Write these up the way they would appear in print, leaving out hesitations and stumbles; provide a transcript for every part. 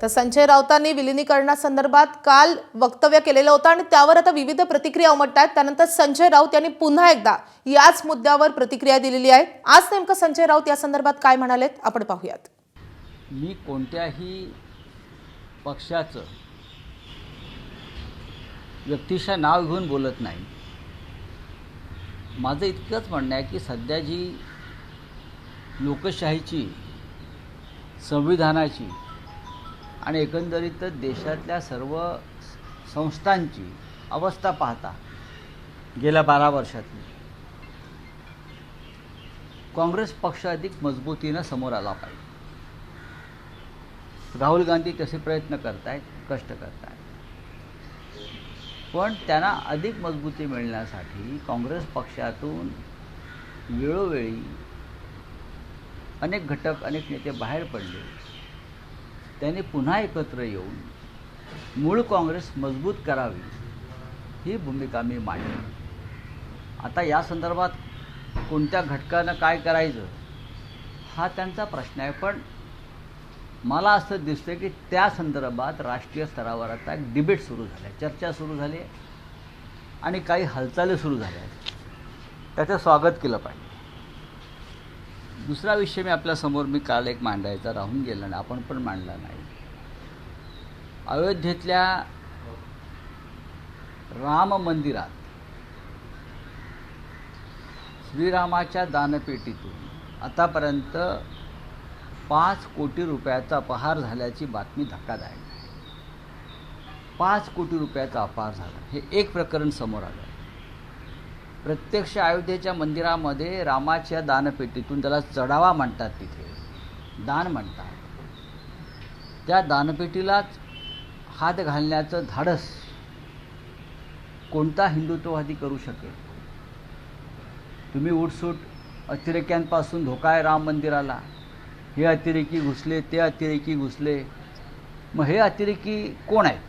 तर संजय राऊतांनी विलिनीकरणासंदर्भात काल वक्तव्य केलेलं होतं आणि त्यावर आता विविध प्रतिक्रिया उमटतात। त्यानंतर संजय राऊत यांनी पुन्हा एकदा याच मुद्द्यावर प्रतिक्रिया दिलेली आहे। आज नेमकं संजय राऊत या संदर्भात काय म्हणालेत आपण पाहूयात। मी कोणत्याही पक्षाचं व्यक्तिशः नाव घेऊन बोलत नाही। माझं इतकंच म्हणणं आहे की सध्या जी लोकशाहीची, संविधानाची आणि एकंदरीत देशातल्या सर्व संस्थांची अवस्था पाहता गेल्या 12 वर्षातली काँग्रेस पक्ष अधिक मजबूतीनं समोर आला पाहिजे। राहुल गांधी तसे प्रयत्न करतायत, कष्ट करतायत, पण त्यांना अधिक मजबूती मिळण्यासाठी काँग्रेस पक्षातून वेळोवेळी अनेक घटक, अनेक नेते बाहेर पडले। त्यांनी पुन्हा एकत्र येऊन मूळ काँग्रेस मजबूत करावी ही भूमिका मी मांडली। आता या संदर्भात कोणत्या घटकानं काय करायचं हा त्यांचा प्रश्न आहे, पण मला असं दिसतं की त्या संदर्भात राष्ट्रीय स्तरावर आता एक डिबेट सुरू झाली आहे, चर्चा सुरू झाली आहे आणि काही हालचाली सुरू झाल्या आहेत। त्याचं स्वागत केलं पाहिजे। दुसरा विषय मी आपल्यासमोर काल एक मांडायचा राहून गेला नाही, आपण पण मांडला नाही। अयोध्येतल्या राम मंदिरात श्रीरामाच्या दानपेटीतून आतापर्यंत 5 कोटी रुपयाचा अपहार झाल्याची बातमी धक्कादायक आहे। 5 कोटी रुपयाचा अपहार झाला हे एक प्रकरण समोर आलं। प्रत्यक्ष अयोध्येच्या मंदिरामध्ये रामाच्या दानपेटीतून, त्याला चढावा म्हणतात, तिथे दान म्हणतात, त्या दानपेटीलाच हात घालण्याचं धाडस कोणता हिंदुत्ववादी करू शकेल? तुम्ही उठसूट अतिरेक्यांपासून धोका आहे राम मंदिराला, हे अतिरेकी घुसले, ते अतिरेकी घुसले, मग हे अतिरेकी कोण आहेत?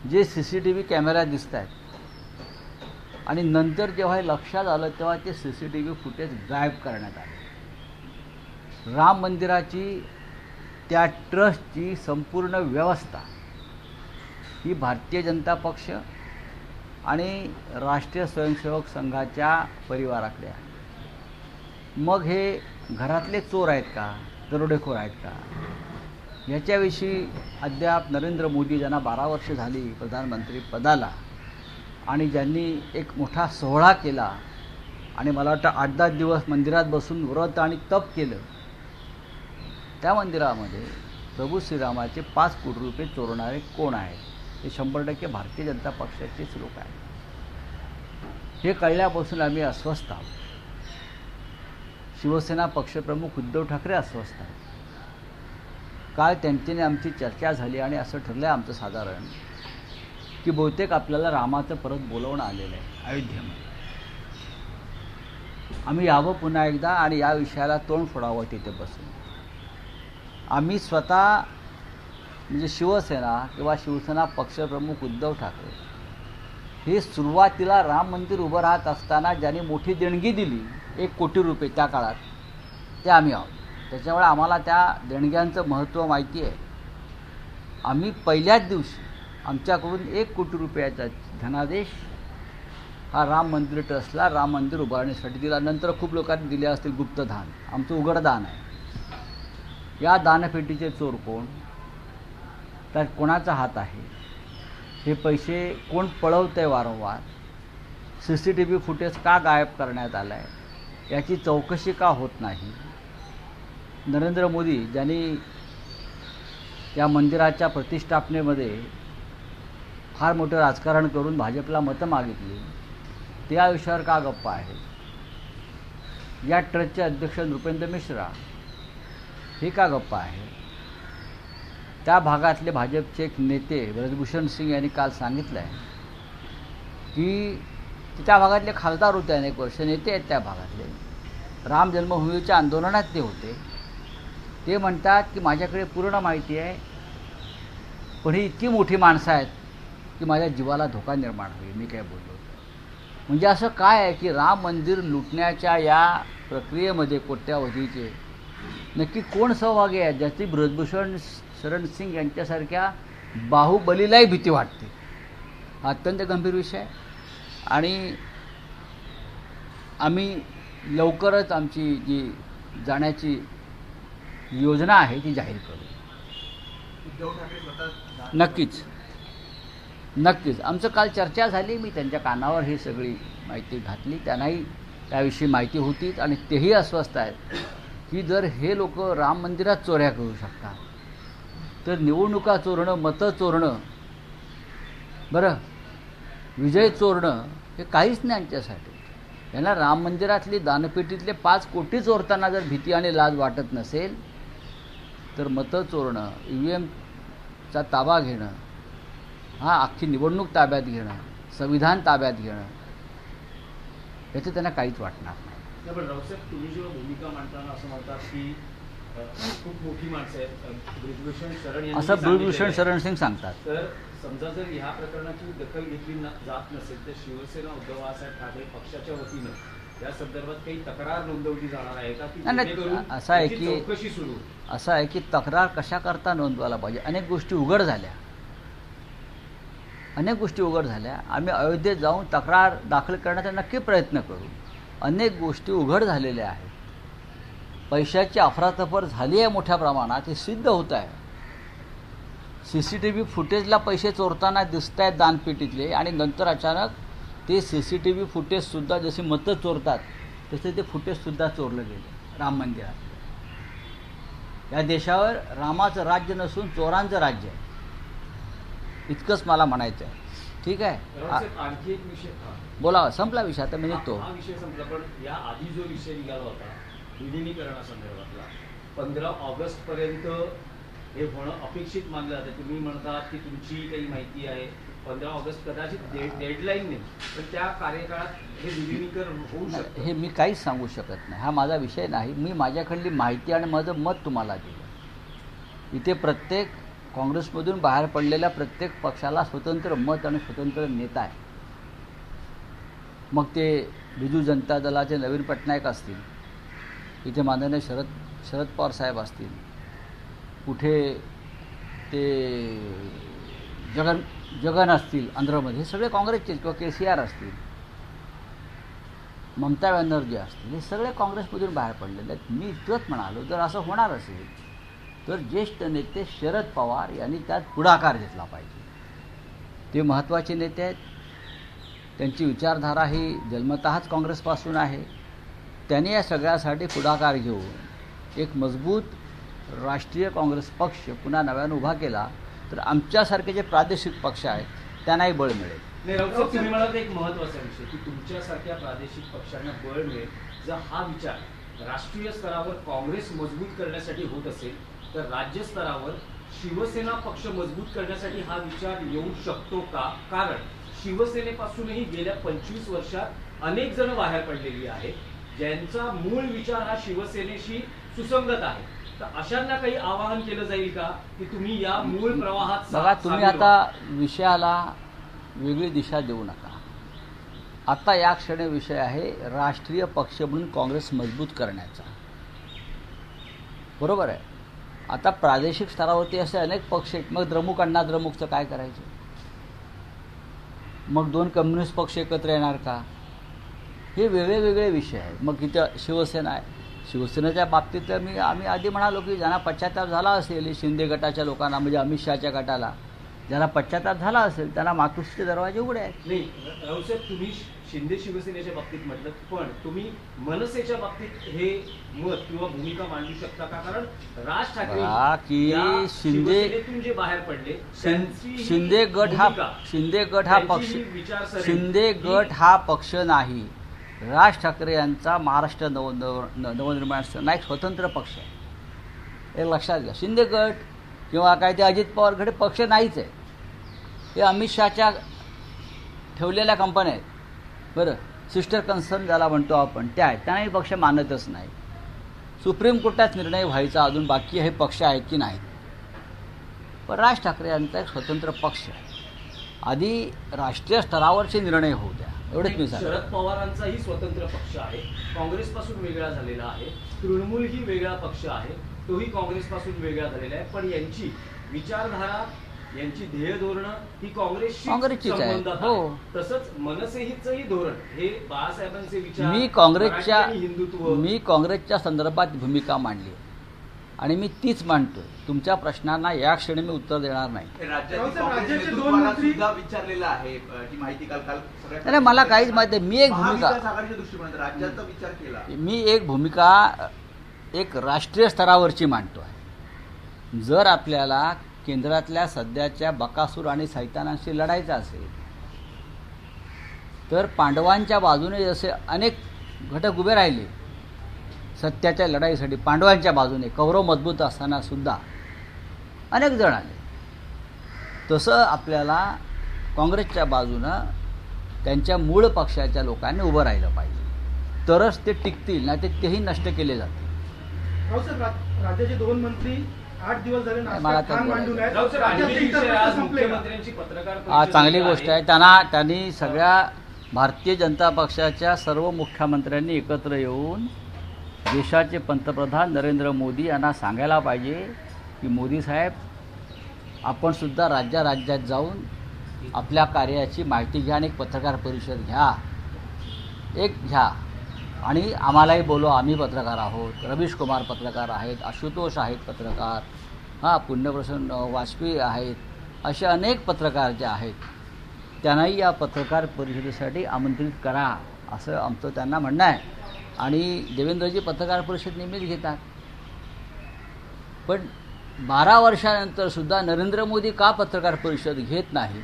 जे CCTV कॅमेरा दिसत आहेत आणि नंतर जेव्हा हे लक्षात आलं तेव्हा ते CCTV फुटेज गायब करण्यात आले। राम मंदिराची, त्या ट्रस्टची संपूर्ण व्यवस्था ही भारतीय जनता पक्ष आणि राष्ट्रीय स्वयंसेवक संघाच्या परिवाराकडे आहे। मग हे घरातले चोर आहेत का, दरोडेखोर आहेत का? याच्याविषयी अद्याप नरेंद्र मोदी, ज्यांना 12 वर्ष झाली प्रधानमंत्री पदाला आणि ज्यांनी एक मोठा सोहळा केला आणि मला वाटतं 8-10 दिवस मंदिरात बसून व्रत आणि तप केलं, त्या मंदिरामध्ये प्रभू श्रीरामाचे 5 कोटी रुपये चोरणारे कोण आहेत? ते 100% भारतीय जनता पक्षाचेच लोक आहेत। हे कळल्यापासून आम्ही अस्वस्थ आहोत। शिवसेना पक्षप्रमुख उद्धव ठाकरे अस्वस्थ आहेत। काल त्यांच्याने आमची चर्चा झाली आणि असं ठरलं आहे आमचं साधारण की बहुतेक आपल्याला रामाचं परत बोलवणं आलेलं आहे अयोध्येमध्ये। आम्ही यावं पुन्हा एकदा आणि या विषयाला तोंड फोडावं तिथे बसून। आम्ही स्वतः म्हणजे शिवसेना किंवा शिवसेना पक्षप्रमुख उद्धव ठाकरे हे सुरुवातीला राम मंदिर उभं राहत असताना ज्यांनी मोठी देणगी दिली 1 कोटी रुपये त्या काळात, ते आम्ही आहोत। त्याच्यामुळे आम्हाला त्या देणग्यांचं महत्त्व माहिती आहे। आम्ही पहिल्याच दिवशी आमच्याकडून 1 कोटी रुपयाचा धनादेश हा राम मंदिर ट्रस्टला राम मंदिर उभारण्यासाठी दिला। नंतर खूप लोकांनी दिले असतील गुप्तदान, आमचं उघड दान आहे। या दानपेटीचे चोर कोण, त्यात कोणाचा हात आहे, हे पैसे कोण पळवतंय वारंवार, CCTV फुटेज का गायब करण्यात आलं आहे, याची चौकशी का होत नाही? नरेंद्र मोदी ज्यांनी या मंदिराच्या प्रतिष्ठापनेमध्ये फार मोठं राजकारण करून भाजपला मतं मागितली, त्या विषयावर का गप्पा आहेत? या ट्रस्टचे अध्यक्ष नृपेंद्र मिश्रा हे का गप्पा आहे? त्या भागातले भाजपचे एक नेते ब्रजभूषण सिंग यांनी काल सांगितलं आहे की त्या भागातले खासदार होते, अनेक वर्ष नेते आहेत त्या भागातले, राम जन्मभूमीच्या आंदोलनात ते होते। ते म्हणतात की माझ्याकडे पूर्ण माहिती आहे, पण ही इतकी मोठी माणसं आहेत की माझ्या जीवाला धोका निर्माण होईल, मी काय बोललो। म्हणजे असं काय आहे की राम मंदिर लुटण्याच्या या प्रक्रियेमध्ये कोट्यावधीचे नक्की कोण सहभागी आहे, ज्याची ब्रजभूषण शरण सिंग यांच्यासारख्या बाहुबलीलाही भीती वाटते. हा अत्यंत गंभीर विषय आहे आणि आम्ही लवकरच आमची जी जाण्याची योजना आहे ती जाहीर करू. उद्धव ठाकरे स्वतः नक्कीच नक्कीच आमचं काल चर्चा झाली. मी त्यांच्या कानावर ही सगळी माहिती घातली. त्यांनाही त्याविषयी माहिती होतीच आणि तेही अस्वस्थ आहेत की जर हे लोक राम मंदिरात चोऱ्या करू शकतात तर निवडणुका चोरणं, मतं चोरणं, बरं विजय चोरणं हे काहीच नाही यांच्यासाठी. यांना राम मंदिरातली दानपेटीतले 5 कोटी चोरताना जर भीती आणि लाज वाटत नसेल तर मतं चोरणं, EVMचा ताबा घेणं, अख्खी निवडणूक ताब्यात घेणं, संविधान ताब्यात घेणं याचं त्यांना काहीच वाटणार नाही. पण रावसाहेब, तुम्ही जेव्हा भूमिका मांडताना असं म्हणतात की खूप मोठी माणसं आहेत, ब्रिजभूषण शरण यांनी असं ब्रिजभूषण सांगितलेलं शरण सिंग सांगतात. आहे. तर समजा जर ह्या प्रकरणाची दखल घेतली जात नसेल तर शिवसेना उद्धव बाळासाहेब ठाकरे पक्षाच्या वतीनं या संदर्भात काही तक्रार नोंदवली जाणार आहे का, की नाही, जेणेकरून असं आहे त्याची की चौकशी सुरू? असं आहे की तक्रार कशा करता नोंदवायला पाहिजे. अनेक गोष्टी उघड झाल्या. आम्ही अयोध्येत जाऊन तक्रार दाखल करण्याचा नक्की प्रयत्न करू. अनेक गोष्टी उघड झालेल्या आहेत. पैशाची अफरातफर झाली आहे मोठ्या प्रमाणात, हे सिद्ध होत आहे. CCTV फुटेजला पैसे चोरताना दिसत आहेत दानपेटीतले आणि नंतर अचानक ते CCTV फुटेजसुद्धा जशी मतं चोरतात तसे ते फुटेजसुद्धा चोरलं गेलं राम मंदिरात. या देशावर रामाचं राज्य नसून चोरांचं राज्य आहे, इतकंच मला म्हणायचं आहे. ठीक आहे, रावसाहेब, आणखी एक विषय बोला. संपला विषय, आता मी निघतो. हा विषय संपला, पण या आधी जो विषय निघाला होता विलिनीकरणासंदर्भातला 15 ऑगस्ट पर्यंत हे होणं अपेक्षित मानलं जातं. तुम्ही म्हणतात की तुमची काही माहिती आहे 15 ऑगस्ट कदाचित डेडलाईन नाही, पण त्या कार्यकाळात हे विलिनीकरण होऊ शकतं. हे मी काहीच सांगू शकत नाही. हा माझा विषय नाही. मी माझ्याकडली माहिती आणि माझं मत तुम्हाला दिलं. इथे प्रत्येक काँग्रेसमधून बाहेर पडलेल्या प्रत्येक पक्षाला स्वतंत्र मत आणि स्वतंत्र नेता आहे. मग ते बिजू जनता दलाचे नवीन पटनायक असतील, इथे माननीय शरद पवार साहेब असतील, कुठे ते जगन असतील आंध्रमध्ये, हे सगळे काँग्रेसचे, किंवा KCR असतील, ममता बॅनर्जी असतील, हे सगळे काँग्रेसमधून बाहेर पडलेले आहेत. मी इतकंच म्हणालो, जर असं होणार असेल तर ज्येष्ठ नेते शरद पवार यांनी त्यात पुढाकार घेतला पाहिजे. ते महत्त्वाचे नेते आहेत. त्यांची विचारधारा ही जन्मतःच काँग्रेसपासून आहे. त्यांनी या सगळ्यासाठी पुढाकार घेऊन एक मजबूत राष्ट्रीय काँग्रेस पक्ष पुन्हा नव्यानं उभा केला तर आमच्यासारखे जे प्रादेशिक पक्ष आहेत त्यांनाही बळ मिळेल. नाही रावसाहेब, तुम्ही म्हणालात एक महत्त्वाचा विषय की तुमच्यासारख्या प्रादेशिक पक्षांना बळ मिळेल. जर हा विचार राष्ट्रीय स्तरावर काँग्रेस मजबूत करण्यासाठी होत असेल तर राज्य स्तरावर शिवसेना पक्ष मजबूत करण्यासाठी हा विचार येऊ शकतो का? कारण शिवसेनेपासूनही गेल्या 25 वर्षात अनेक जण बाहेर पडलेली आहेत ज्यांचा मूळ विचार हा शिवसेनेशी सुसंगत आहे. तर अशांना काही आवाहन केलं जाईल का की तुम्ही या मूळ प्रवाहात बघा, तुम्ही आता विषयाला वेगळी दिशा देऊ नका. आता या क्षणी विषय आहे राष्ट्रीय पक्ष म्हणून काँग्रेस मजबूत करण्याचा. बरोबर आहे. आता प्रादेशिक स्तरावरती असे अनेक पक्ष आहेत. मग द्रमुक अण्णा द्रमुकचं काय करायचं? मग 2 कम्युनिस्ट पक्ष एकत्र येणार का? हे वेगळे वेगळे विषय आहेत. मग इथं शिवसेना आहे. शिवसेनेच्या बाबतीत आम्ही आधी म्हणालो की ज्यांना पश्चाताप झाला असेल, शिंदे गटाच्या लोकांना, म्हणजे अमित शहाच्या गटाला ज्यांना पश्चाताप झाला असेल त्यांना मातोश्रीचे दरवाजे उघडे आहेत. नाही रावसाहेब, तुम्ही शिंदे शिवसेनेच्या बाबतीत म्हटलं, पण तुम्ही मनसेच्या बाबतीत हे मत किंवा भूमिका मांडू शकता का? कारण राज ठाकरे की शिवसेनेतून जे बाहेर पडले शिंदे गट हा पक्ष नाही. राज ठाकरे यांचा महाराष्ट्र नवनिर्माण सेना एक स्वतंत्र पक्ष आहे. हे लक्षात घ्या. शिंदे गट किंवा काय ते अजित पवार गट पक्ष नाहीच आहे. हे अमित शहाच्या ठेवलेल्या कंपन्या आहेत. बरं, सिस्टर कन्सर्न ज्याला म्हणतो आपण, त्या आहेत. त्यांनाही पक्ष मानतच नाही. सुप्रीम कोर्टात निर्णय व्हायचा अजून बाकी हे पक्ष आहेत की नाहीत. पण राज ठाकरे यांचा एक स्वतंत्र पक्ष आहे. आधी राष्ट्रीय स्तरावरचे निर्णय होऊ द्या, एवढंच मी सांगतो. शरद पवारांचाही स्वतंत्र पक्ष आहे, काँग्रेसपासून वेगळा झालेला आहे, तृणमूल ही वेगळा पक्ष आहे. तोही काँग्रेसपासून वेगळा झालेला आहे, पण यांची विचारधारा, यांची ध्येय धोरणं ही काँग्रेसशीच आहे. संबंधात हो. आहे. तसंच मनसेहीचंही धोरण हे बाळासाहेबांचे विचार, मी मराठी आणि हिंदुत्व काँग्रेसच्या संदर्भात भूमिका मांडली आणि मी तीच मांडतोय. तुमच्या प्रश्नांना या क्षणी मी उत्तर देणार नाही. राज्याचे दोन मंत्री सुद्धा विचारलेलं आहे ही माहिती काल सगळ्या नाही, मला काहीच माहिती आहे. मी एक भूमिका आघाडीच्या दृष्टिकोनात राज्याचा विचार केला. मी एक भूमिका एक राष्ट्रीय स्तरावरची मांडतो आहे. जर आपल्याला केंद्रातल्या सध्याच्या बकासूर आणि सैतानांशी लढायचं असेल तर पांडवांच्या बाजूने जसे अनेक घटक उभे राहिले सत्याच्या लढाईसाठी, पांडवांच्या बाजूने कौरव मजबूत असताना सुद्धा अनेक जण आले, तसं आपल्याला काँग्रेसच्या बाजूनं त्यांच्या मूळ पक्षाच्या लोकांनी उभं राहिलं पाहिजे, तरच ते टिकतील, नाही तर तेही नष्ट केले जातील. राज्याचे दोन मंत्री 8 दिवस झाले मला तर मांडून आहेत. राऊत सर, राज्यातले आणखी इतर विषय प्रश्न आज संपले का? मुख्यमंत्र्यांची पत्रकार हा परिषद चांगली झाली गोष्ट आहे. त्यांनी सगळ्या भारतीय जनता पक्षाच्या सर्व मुख्यमंत्र्यांनी एकत्र येऊन देशाचे पंतप्रधान नरेंद्र मोदी यांना सांगायला पाहिजे की मोदी साहेब, आपण सुद्धा राज्यात जाऊन आपल्या कार्याची माहिती घ्या आणि एक पत्रकार परिषद घ्या आणि आम्हालाही बोलवा. आम्ही पत्रकार आहोत, रवीश कुमार पत्रकार आहेत, आशुतोष आहेत पत्रकार, पुण्यप्रसन्न वाजपेयी आहेत, असे अनेक पत्रकार जे आहेत त्यांनाही या पत्रकार परिषदेसाठी आमंत्रित करा, असं आमचं त्यांना म्हणणं आहे. आणि देवेंद्रजी पत्रकार परिषद नेहमीच घेतात, पण 12 वर्षानंतर सुद्धा नरेंद्र मोदी का पत्रकार परिषद घेत नाही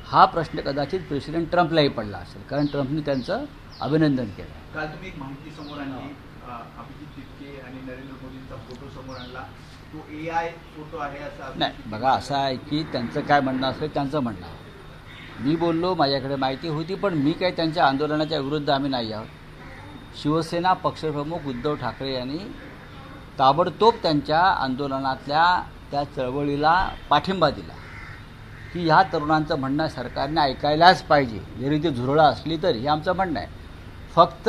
हा प्रश्न कदाचित प्रेसिडेंट ट्रम्पलाही पडला असेल, कारण ट्रम्पने त्यांचं अभिनंदन केलं. काल तुम्ही एक माहिती समोर आणली, अभिजित तिटके आणि नरेंद्र मोदींचा फोटो समोर आणला. तो AI फोटो आहे असं नाही, बघा असं आहे की त्यांचं काय म्हणणं असेल त्यांचं म्हणणं आहे. मी बोललो, माझ्याकडे माहिती होती, पण मी काही त्यांच्या आंदोलनाच्या विरुद्ध आम्ही नाही आहोत. शिवसेना पक्षप्रमुख उद्धव ठाकरे यांनी ताबडतोब त्यांच्या आंदोलनातल्या त्या चळवळीला पाठिंबा दिला की ह्या तरुणांचं म्हणणं सरकारने ऐकायलाच पाहिजे, जरी ते झुरळं असली तरी, हे आमचं म्हणणं आहे. फक्त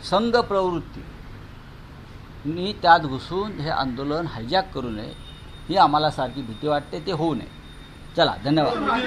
संघ प्रवृत्तीनी त्यात घुसून हे आंदोलन हायजॅक करू नये ही आम्हाला सारखी भीती वाटते, ते होऊ नये. चला, धन्यवाद.